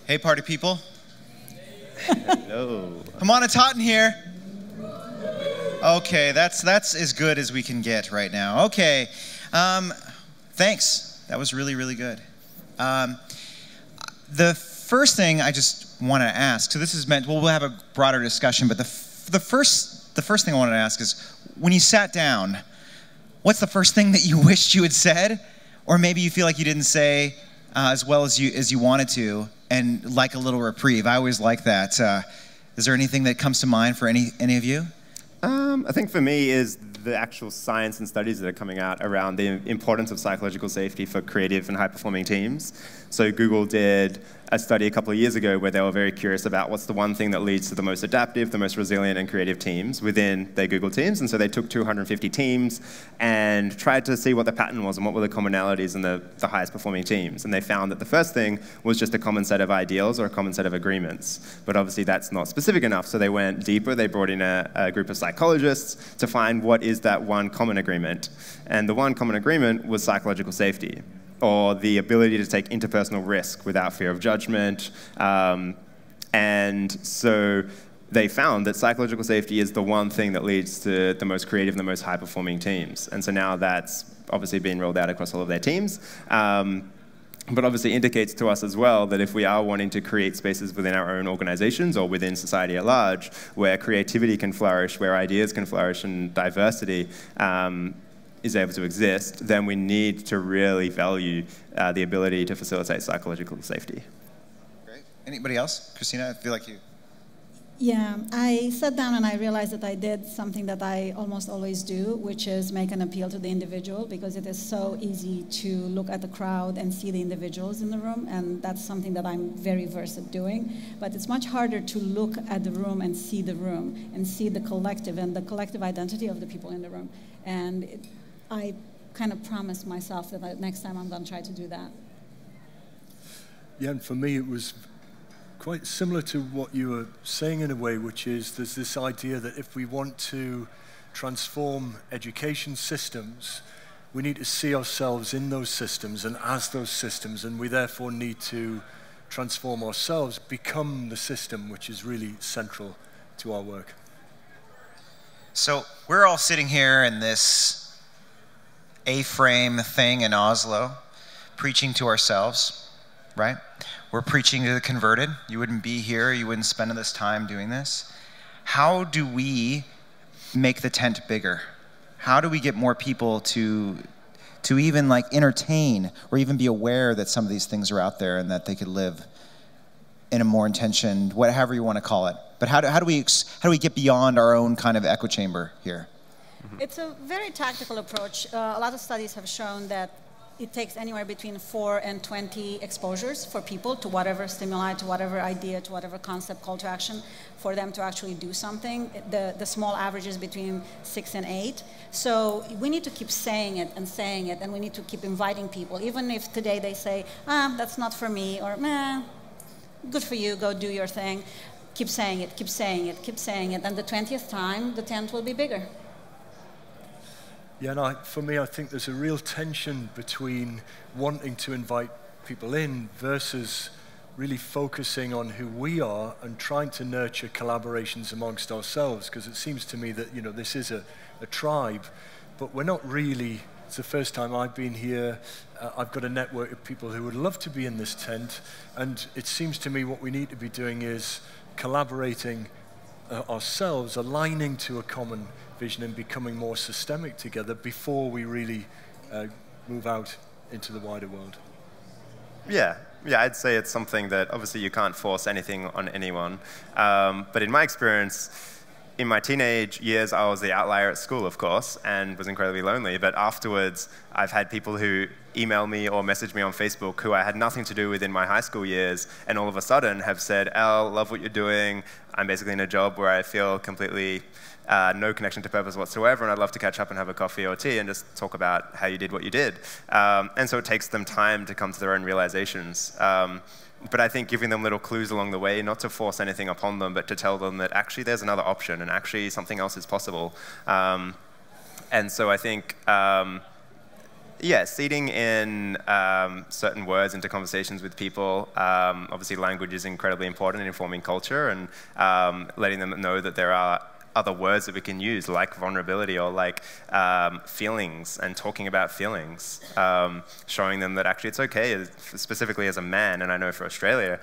Hey, party people. Hello. Hamana Totten here. Okay, that's as good as we can get right now. Okay, thanks. That was really, really good. The first thing I just want to ask, so this is meant, well, we'll have a broader discussion, but the first thing I wanted to ask is, when you sat down, what's the first thing that you wished you had said, or maybe you feel like you didn't say as well as you wanted to, and like a little reprieve? I always like that. Is there anything that comes to mind for any of you? I think for me is the actual science and studies that are coming out around the importance of psychological safety for creative and high-performing teams. So Google did a study a couple of years ago where they were very curious about what's the one thing that leads to the most adaptive, the most resilient and creative teams within their Google teams. And so they took 250 teams and tried to see what the pattern was and what were the commonalities in the highest performing teams. And they found that the first thing was just a common set of ideals or a common set of agreements. But obviously that's not specific enough, so they went deeper. They brought in a group of psychologists to find what is that one common agreement. And the one common agreement was psychological safety, or the ability to take interpersonal risk without fear of judgment. And so they found that psychological safety is the one thing that leads to the most creative and the most high-performing teams. And so now that's obviously being rolled out across all of their teams. But obviously indicates to us as well that if we are wanting to create spaces within our own organizations or within society at large where creativity can flourish, where ideas can flourish, and diversity is able to exist, then we need to really value the ability to facilitate psychological safety. Great. Anybody else? Christina, I feel like you. Yeah, I sat down and I realized that I did something that I almost always do, which is make an appeal to the individual, because it is so easy to look at the crowd and see the individuals in the room, and that's something that I'm very versed at doing. But it's much harder to look at the room and see the collective and the collective identity of the people in the room. And I kind of promised myself that next time I'm going to try to do that. Yeah, and for me it was quite similar to what you were saying in a way, which is there's this idea that if we want to transform education systems, we need to see ourselves in those systems and as those systems, and we therefore need to transform ourselves, become the system, which is really central to our work. So we're all sitting here in this A-frame thing in Oslo, preaching to ourselves, right? We're preaching to the converted. You wouldn't be here, you wouldn't spend this time doing this. How do we make the tent bigger? How do we get more people to even like entertain or even be aware that some of these things are out there and that they could live in a more intentioned, whatever you want to call it? But how do we get beyond our own kind of echo chamber here? It's a very tactical approach. A lot of studies have shown that it takes anywhere between 4 and 20 exposures for people to whatever stimuli, to whatever idea, to whatever concept, call to action, for them to actually do something. The small average is between 6 and 8. So we need to keep saying it, and we need to keep inviting people. Even if today they say, that's not for me, or good for you, go do your thing. Keep saying it, keep saying it, keep saying it. And the 20th time, the tent will be bigger. Yeah, and for me, I think there's a real tension between wanting to invite people in versus really focusing on who we are and trying to nurture collaborations amongst ourselves, because it seems to me that, you know, this is a tribe, but we're not really. It's the first time I've been here. I've got a network of people who would love to be in this tent, and it seems to me what we need to be doing is collaborating ourselves, aligning to a common vision and becoming more systemic together before we really move out into the wider world. Yeah, I'd say it's something that obviously you can't force anything on anyone. But in my experience, in my teenage years, I was the outlier at school, of course, and was incredibly lonely. But afterwards, I've had people who email me or message me on Facebook who I had nothing to do with in my high school years, and all of a sudden have said, Al, love what you're doing. I'm basically in a job where I feel completely no connection to purpose whatsoever, and I'd love to catch up and have a coffee or tea and just talk about how you did what you did. And so it takes them time to come to their own realizations. But I think giving them little clues along the way, not to force anything upon them, but to tell them that actually there's another option and actually something else is possible. And so I think Yeah, seeding in certain words into conversations with people. Obviously, language is incredibly important in informing culture, and letting them know that there are other words that we can use, like vulnerability or like feelings, and talking about feelings. Showing them that actually it's okay, specifically as a man, and I know for Australia,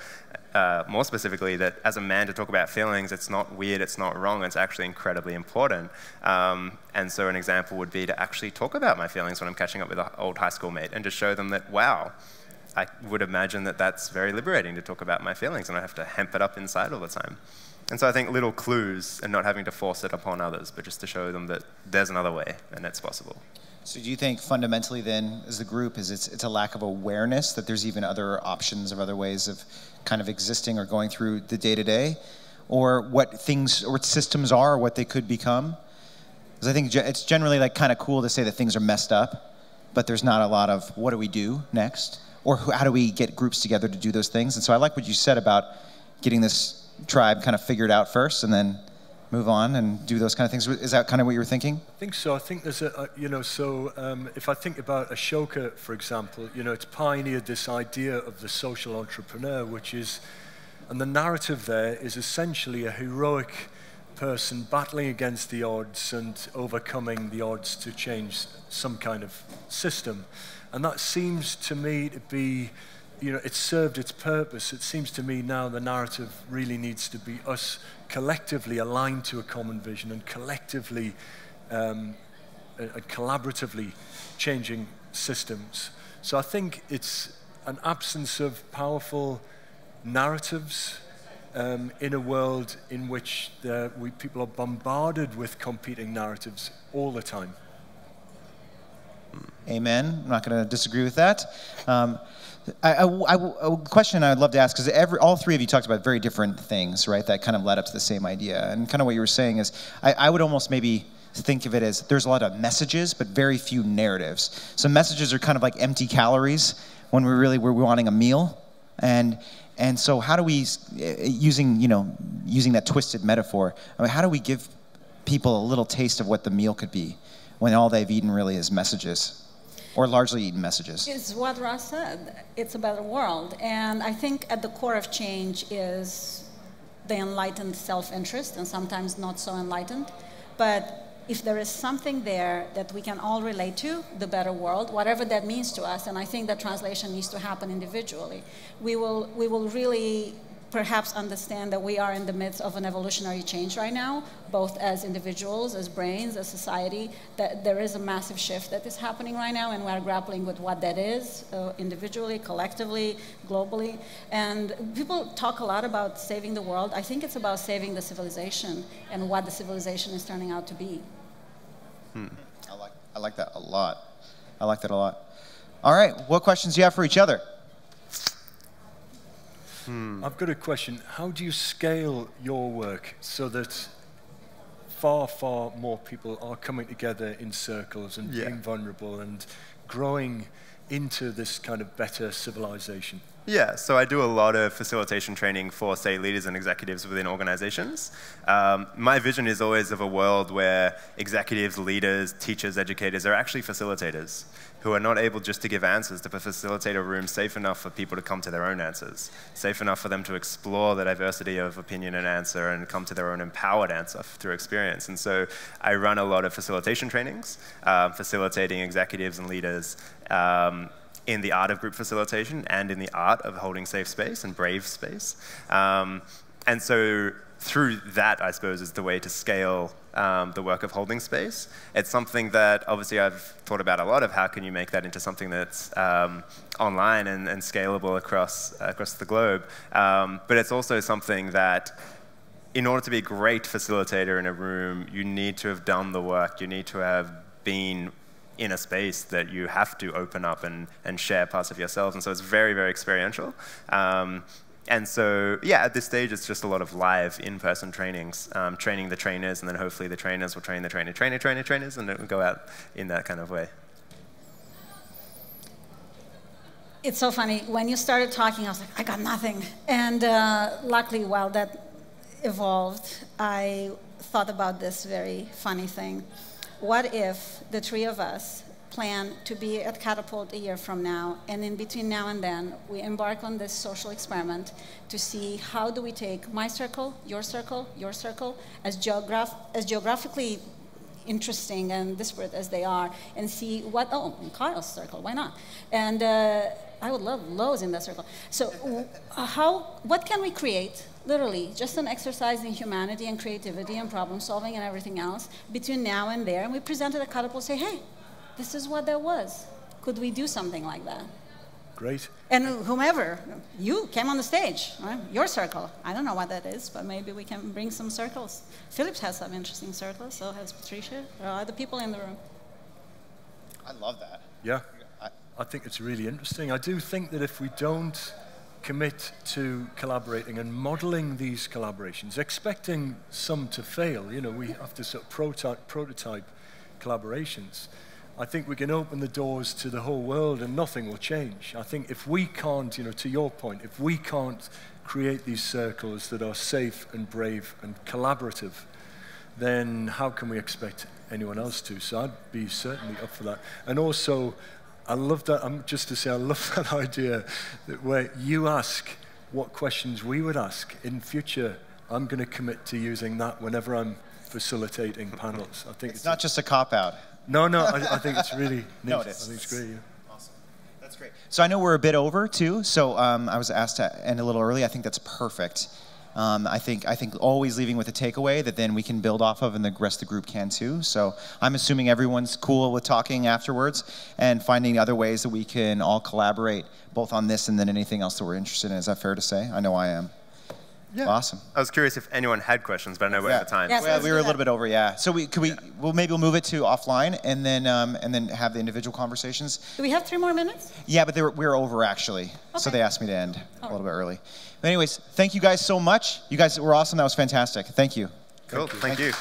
more specifically, that as a man to talk about feelings, it's not weird, it's not wrong, it's actually incredibly important. And so an example would be to actually talk about my feelings when I'm catching up with an old high school mate, and just show them that, wow, I would imagine that that's very liberating to talk about my feelings, and I have to hemp it up inside all the time. And so I think little clues, and not having to force it upon others, but just to show them that there's another way, and it's possible. So do you think fundamentally then, as the group, is it's a lack of awareness that there's even other options or other ways of kind of existing or going through the day-to-day? Or what things, or what systems are, or what they could become? Because I think it's generally like kind of cool to say that things are messed up, but there's not a lot of what do we do next? Or how do we get groups together to do those things? And so I like what you said about getting this tribe kind of figured out first and then move on and do those kind of things. Is that kind of what you were thinking? I think so. I think there's if I think about Ashoka, for example, it's pioneered this idea of the social entrepreneur, which is, and the narrative there is essentially a heroic person battling against the odds and overcoming the odds to change some kind of system. And that seems to me to be, it's served its purpose. It seems to me now the narrative really needs to be us collectively aligned to a common vision and collectively and collaboratively changing systems. So I think it's an absence of powerful narratives in a world in which people are bombarded with competing narratives all the time. Amen. I'm not going to disagree with that. A question I'd love to ask, because all three of you talked about very different things, right, that kind of led up to the same idea. And kind of what you were saying is, I would almost maybe think of it as there's a lot of messages, but very few narratives. So messages are kind of like empty calories when we're wanting a meal. And so how do we, using that twisted metaphor, how do we give people a little taste of what the meal could be when all they've eaten really is messages? Or largely eaten messages. It's what Ross said. It's a better world. And I think at the core of change is the enlightened self-interest, and sometimes not so enlightened. But if there is something there that we can all relate to, the better world, whatever that means to us, and I think that translation needs to happen individually, we will really perhaps understand that we are in the midst of an evolutionary change right now, both as individuals, as brains, as society, that there is a massive shift that is happening right now, and we're grappling with what that is, individually, collectively, globally. And people talk a lot about saving the world. I think it's about saving the civilization and what the civilization is turning out to be. I like that a lot. I like that a lot. All right, what questions do you have for each other? I've got a question. How do you scale your work so that far, far more people are coming together in circles and being vulnerable and growing into this kind of better civilization? Yeah, so I do a lot of facilitation training for, say, leaders and executives within organizations. My vision is always of a world where executives, leaders, teachers, educators are actually facilitators who are not able just to give answers, to facilitate a room safe enough for people to come to their own answers, safe enough for them to explore the diversity of opinion and answer and come to their own empowered answer through experience. And so I run a lot of facilitation trainings, facilitating executives and leaders in the art of group facilitation and in the art of holding safe space and brave space. And so through that, I suppose, is the way to scale the work of holding space. It's something that obviously I've thought about a lot of how can you make that into something that's online and scalable across the globe. But it's also something that in order to be a great facilitator in a room, you need to have done the work. You need to have been in a space that you have to open up and share parts of yourself. And so it's very, very experiential. And so, yeah, at this stage, it's just a lot of live in-person trainings, training the trainers, and then hopefully the trainers will train the trainers, and it will go out in that kind of way. It's so funny. When you started talking, I was like, I got nothing. And luckily, while that evolved, I thought about this very funny thing. What if the three of us plan to be at Catapult a year from now, and in between now and then, we embark on this social experiment to see how do we take my circle, your circle, as geographically interesting and disparate as they are, and see what, oh, Kyle's circle, why not? And I would love Lowe's in that circle. So what can we create, literally, just an exercise in humanity and creativity and problem solving and everything else between now and there, and we present it at Catapult, say, hey, this is what there was. Could we do something like that? Great. And whomever, you came on the stage, right? Your circle. I don't know what that is, but maybe we can bring some circles. Phillips has some interesting circles, so has Patricia. There are other people in the room. I love that. Yeah, I think it's really interesting. I do think that if we don't commit to collaborating and modeling these collaborations, expecting some to fail, you know, we have to sort of prototype collaborations. I think we can open the doors to the whole world and nothing will change. I think if we can't, you know, to your point, if we can't create these circles that are safe and brave and collaborative, then how can we expect anyone else to? So I'd be certainly up for that. And also, I love that, just to say, I love that idea that where you ask what questions we would ask in future. I'm going to commit to using that whenever I'm facilitating panels. I think it's not just a cop-out. No, I think it's really neat. No, it is. I think it's great, yeah. Awesome. That's great. So I know we're a bit over, too, so I was asked to end a little early. I think that's perfect. I think always leaving with a takeaway that then we can build off of and the rest of the group can, too. So I'm assuming everyone's cool with talking afterwards and finding other ways that we can all collaborate, both on this and then anything else that we're interested in. Is that fair to say? I know I am. Yeah. Awesome. I was curious if anyone had questions, but I know we're out of time. Yes, well, we were a little bit over, yeah. So maybe we'll move it to offline and then have the individual conversations. Do we have 3 more minutes? Yeah, but we're over actually. Okay. So they asked me to end a little bit early. But anyways, thank you guys so much. You guys were awesome. That was fantastic. Thank you. Cool. Thank you.